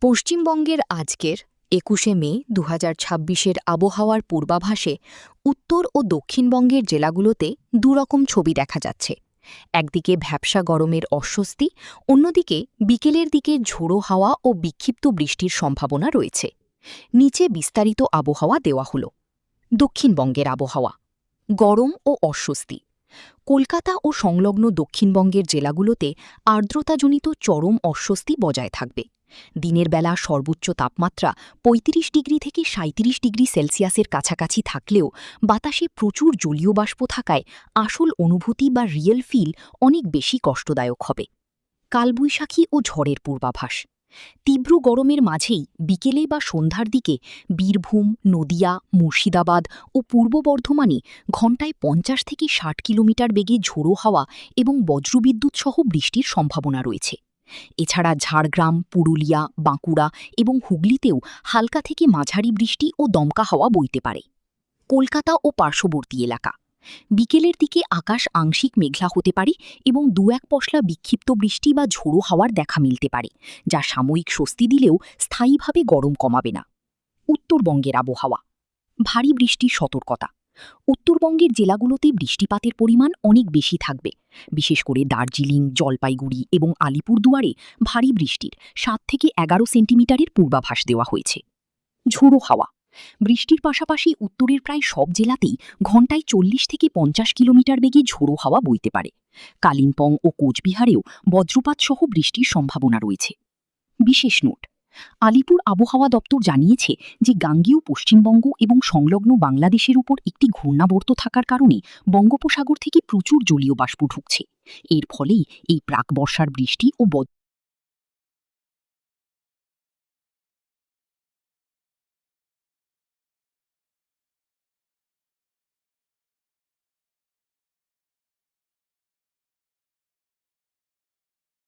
পশ্চিমবঙ্গের আজকের ২১শে মে ২০২৬-এর আবহাওয়ার পূর্বাভাসে উত্তর ও দক্ষিণবঙ্গের জেলাগুলোতে দুরকম ছবি দেখা যাচ্ছে। একদিকে ভ্যাপসা গরমের অস্বস্তি, অন্যদিকে বিকেলের দিকে ঝোড়ো হাওয়া ও বিক্ষিপ্ত বৃষ্টির সম্ভাবনা রয়েছে। নিচে বিস্তারিত আবহাওয়া দেওয়া হল। দক্ষিণবঙ্গের আবহাওয়া: গরম ও অস্বস্তি। কলকাতা ও সংলগ্ন দক্ষিণবঙ্গের জেলাগুলোতে আর্দ্রতাজনিত চরম অস্বস্তি বজায় থাকবে। দিনের বেলা সর্বোচ্চ তাপমাত্রা ৩৫ ডিগ্রি থেকে ৩৭ ডিগ্রি সেলসিয়াসের কাছাকাছি থাকলেও বাতাসে প্রচুর জলীয় বাষ্প থাকায় আসল অনুভূতি বা রিয়েল ফিল অনেক বেশি কষ্টদায়ক হবে। কালবৈশাখী ও ঝড়ের পূর্বাভাস: তীব্র গরমের মাঝেই বিকেলে বা সন্ধ্যার দিকে বীরভূম, নদিয়া, মুর্শিদাবাদ ও পূর্ব বর্ধমানে ঘণ্টায় ৫০ থেকে ৬০ কিলোমিটার বেগে ঝোড়ো হাওয়া এবং বজ্রবিদ্যুৎ সহ বৃষ্টির সম্ভাবনা রয়েছে। এছাড়া ঝাড়গ্রাম, পুরুলিয়া, বাঁকুড়া এবং হুগলিতেও হালকা থেকে মাঝারি বৃষ্টি ও দমকা হাওয়া বইতে পারে। কলকাতা ও পার্শ্ববর্তী এলাকা: বিকেলের দিকে আকাশ আংশিক মেঘলা হতে পারে এবং দু-এক পশলা বিক্ষিপ্ত বৃষ্টি বা ঝোড়ো হাওয়ার দেখা মিলতে পারে, যা সাময়িক স্বস্তি দিলেও স্থায়ীভাবে গরম কমাবে না। উত্তরবঙ্গের আবহাওয়া: ভারী বৃষ্টির সতর্কতা। উত্তরবঙ্গের জেলাগুলোতে বৃষ্টিপাতের পরিমাণ অনেক বেশি থাকবে। বিশেষ করে দার্জিলিং, জলপাইগুড়ি এবং আলিপুরদুয়ারে ভারী বৃষ্টির ৭ থেকে ১১ সেন্টিমিটারের পূর্বাভাস দেওয়া হয়েছে। ঝোড়ো হাওয়া: বৃষ্টির পাশাপাশি উত্তরের প্রায় সব জেলাতেই ঘণ্টায় ৪০ থেকে ৫০ কিলোমিটার বেগে ঝোড়ো হাওয়া বইতে পারে। কালিম্পং ও কোচবিহারেও বজ্রপাত সহ বৃষ্টির সম্ভাবনা রয়েছে। বিশেষ নোট: আলিপুর আবহাওয়া দপ্তর জানিয়েছে যে গাঙ্গেয় পশ্চিমবঙ্গ এবং সংলগ্ন বাংলাদেশের উপর একটি ঘূর্ণাবর্ত থাকার কারণে বঙ্গোপসাগর থেকে প্রচুর জলীয় বাষ্প ঢুকছে। এর ফলেই এই প্রাক বর্ষার বৃষ্টি ও